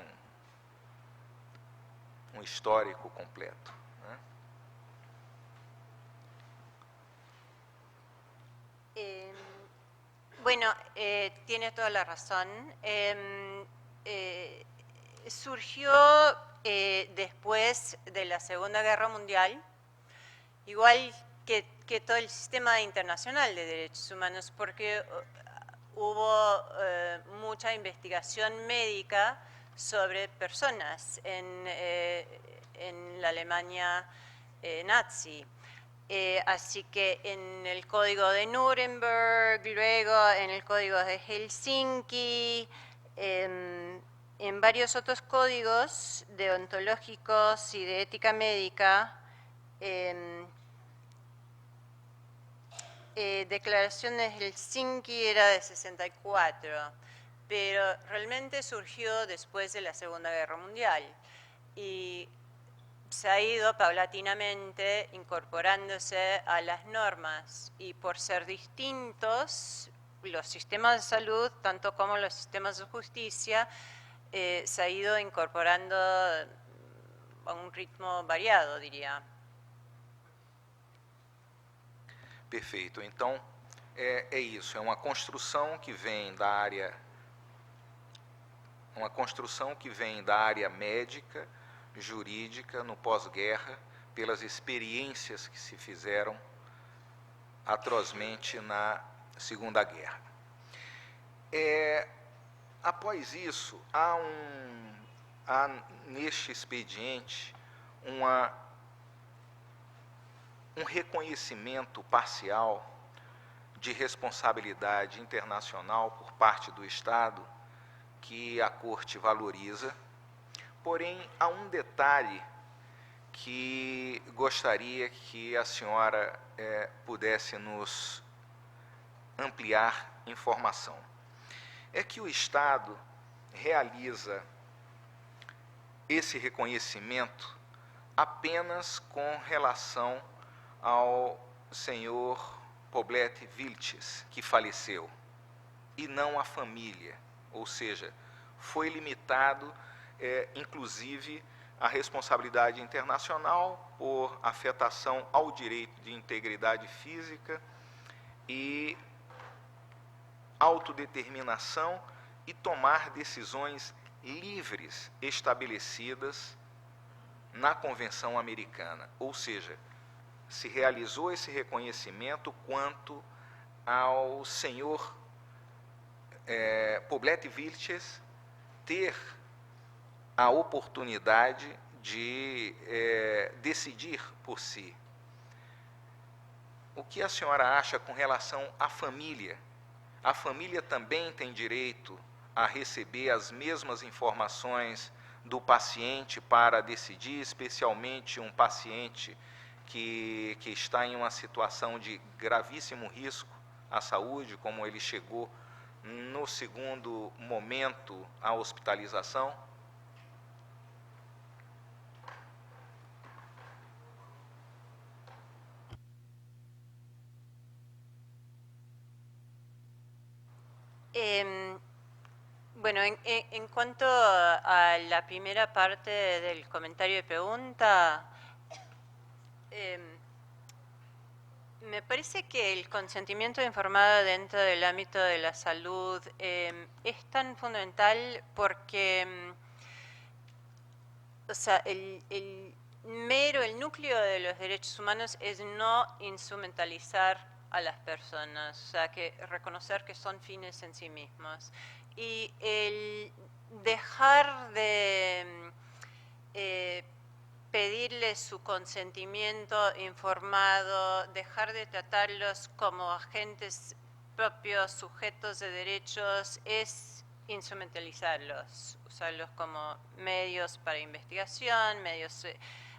um histórico completo, né? Bueno, tiene toda la razón. Surgió después de la Segunda Guerra Mundial, igual que todo el sistema internacional de derechos humanos, porque hubo mucha investigación médica sobre personas en la Alemania nazi. Así que en el Código de Nuremberg, luego en el Código de Helsinki, en varios otros códigos deontológicos y de ética médica, Declaración de Helsinki era de 64, pero realmente surgió después de la Segunda Guerra Mundial y se ha ido paulatinamente incorporándose a las normas, y por ser distintos los sistemas de salud, tanto como los sistemas de justicia, se ha ido incorporando a um ritmo variado, diria. Perfeito. Então, é isso, é uma construção que vem da área, médica, jurídica, no pós-guerra, pelas experiências que se fizeram atrozmente na Segunda Guerra. Após isso, há neste expediente um reconhecimento parcial de responsabilidade internacional por parte do Estado, que a Corte valoriza. Porém, há um detalhe que gostaria que a senhora pudesse nos ampliar informação. É que o Estado realiza esse reconhecimento apenas com relação ao senhor Poblete Vilches, que faleceu, e não à família, ou seja, foi limitado inclusive a responsabilidade internacional por afetação ao direito de integridade física e autodeterminação e tomar decisões livres estabelecidas na Convenção Americana. Ou seja, se realizou esse reconhecimento quanto ao senhor Poblete Vilches ter a oportunidade de decidir por si. O que a senhora acha com relação à família? A família também tem direito a receber as mesmas informações do paciente para decidir, especialmente um paciente que está em uma situação de gravíssimo risco à saúde, como ele chegou no segundo momento à hospitalização? Bueno, en cuanto a la primera parte del comentario y pregunta, me parece que el consentimiento informado dentro del ámbito de la salud es tan fundamental porque, o sea, el núcleo de los derechos humanos es no instrumentalizar a las personas, o sea, que reconocer que son fines en sí mismos. Y el dejar de pedirles su consentimiento informado, dejar de tratarlos como agentes propios, sujetos de derechos, es instrumentalizarlos, usarlos como medios para investigación, medios,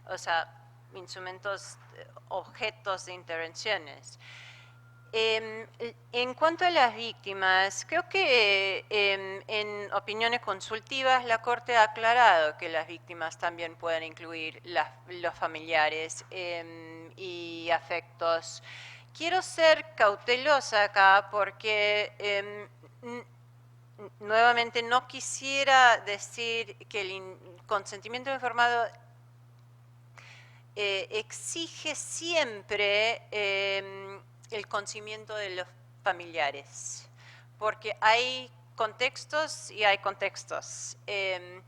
o sea, instrumentos, objetos de intervenciones. En cuanto a las víctimas, creo que en opiniones consultivas la Corte ha aclarado que las víctimas también pueden incluir los familiares y afectos. Quiero ser cautelosa acá porque nuevamente no quisiera decir que el consentimiento informado exige siempre el conocimiento de los familiares, porque hay contextos y hay contextos. En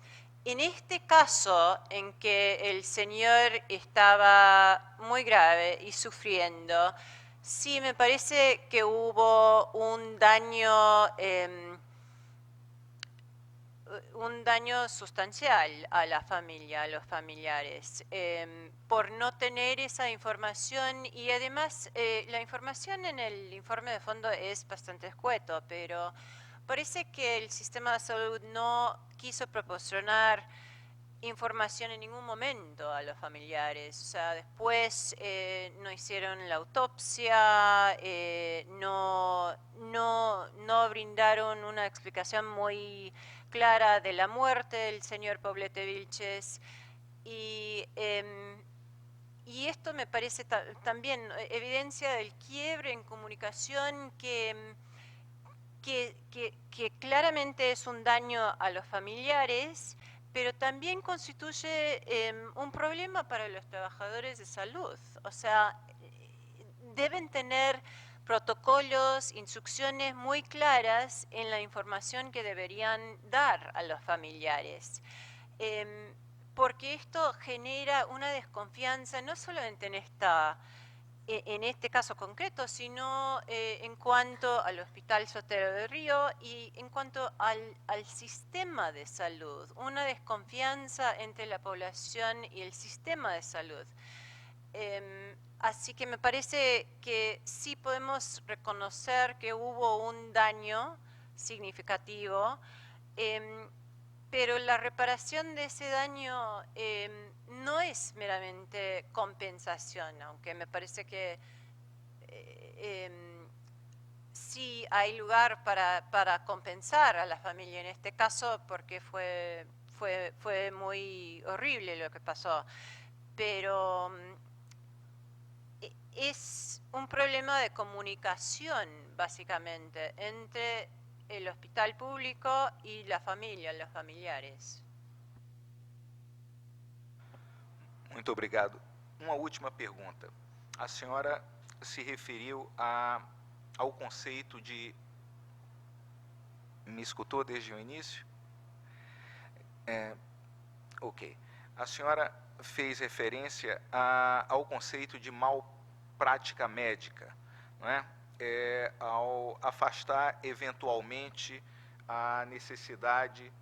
este caso, en que el señor estaba muy grave y sufriendo, sí me parece que hubo un daño sustancial a la familia, a los familiares, por no tener esa información y además la información en el informe de fondo es bastante escueto, pero parece que el sistema de salud no quiso proporcionar información en ningún momento a los familiares. O sea, después no hicieron la autopsia, no brindaron una explicación muy clara de la muerte del señor Poblete Vilches y esto me parece también evidencia del quiebre en comunicación que claramente es un daño a los familiares, pero también constituye un problema para los trabajadores de salud. O sea, deben tener protocolos, instrucciones muy claras en la información que deberían dar a los familiares. Porque esto genera una desconfianza no solamente en este caso concreto, sino en cuanto al Hospital Sotero de Río y en cuanto al sistema de salud, una desconfianza entre la población y el sistema de salud. Así que me parece que sí podemos reconocer que hubo un daño significativo, pero la reparación de ese daño no es meramente compensación, aunque me parece que sí hay lugar para compensar a la familia en este caso, porque fue muy horrible lo que pasó. Pero es un problema de comunicación, básicamente, entre el hospital público y la familia, los familiares. Muito obrigado. Uma última pergunta. A senhora se referiu ao conceito de... Me escutou desde o início? Ok. A senhora fez referência ao conceito de malprática médica, não é? Ao afastar eventualmente a necessidade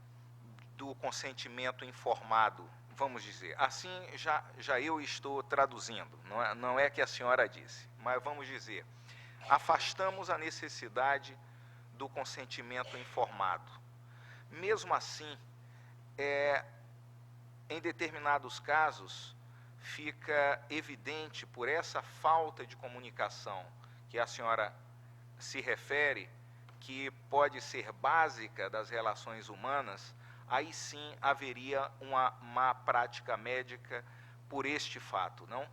do consentimento informado, vamos dizer. Assim, já eu estou traduzindo, não é que a senhora disse, mas vamos dizer, afastamos a necessidade do consentimento informado. Mesmo assim, em determinados casos, fica evidente por essa falta de comunicação que a senhora se refere, que pode ser básica das relações humanas, aí sim haveria uma má prática médica por este fato, não?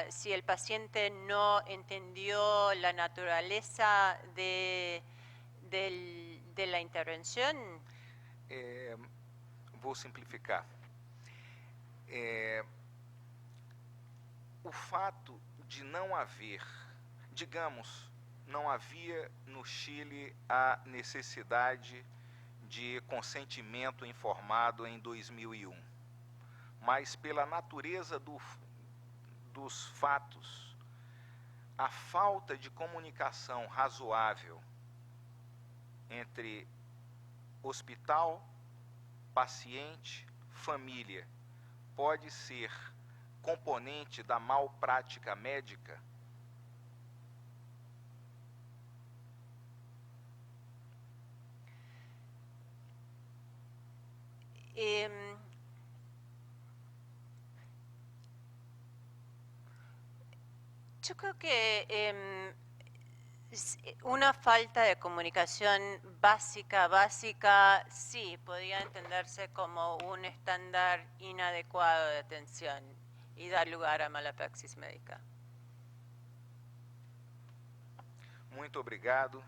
Si el paciente no entendió la naturaleza de la intervención. Vou simplificar. O fato de não haver, digamos, não havia no Chile a necessidade de consentimento informado em 2001, mas pela natureza dos fatos, a falta de comunicação razoável entre hospital, paciente, família, pode ser componente da malprática médica? Yo creo que una falta de comunicación básica, sí, podría entenderse como un estándar inadecuado de atención y dar lugar a mala praxis médica. Muito obrigado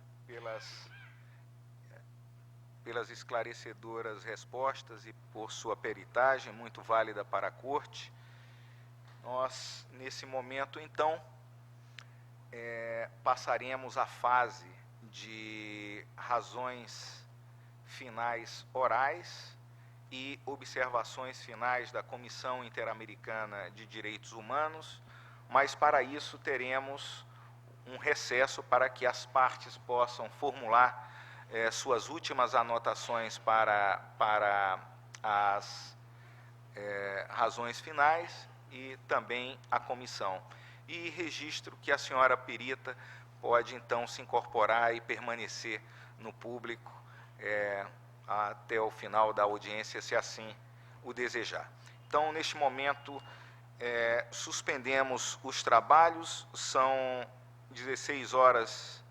pelas esclarecedoras respostas e por sua peritagem, muito válida para a Corte. Nós, nesse momento, então, passaremos à fase de razões finais orais e observações finais da Comissão Interamericana de Direitos Humanos, mas para isso teremos um recesso para que as partes possam formular suas últimas anotações para as razões finais e também a comissão. E registro que a senhora perita pode, então, se incorporar e permanecer no público até o final da audiência, se assim o desejar. Então, neste momento, suspendemos os trabalhos, são 16 horas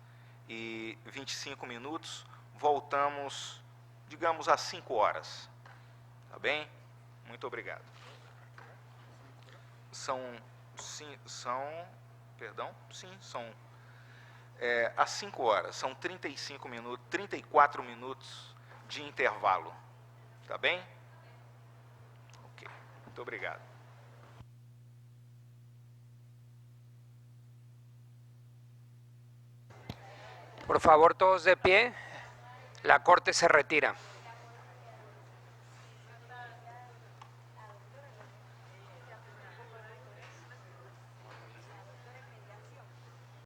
e 25 minutos, voltamos, digamos, às 5 horas. Tá bem? Muito obrigado. São às 5 horas, são 35 minutos, 34 minutos de intervalo. Tá bem? Ok, muito obrigado. Por favor, todos de pie. La Corte se retira.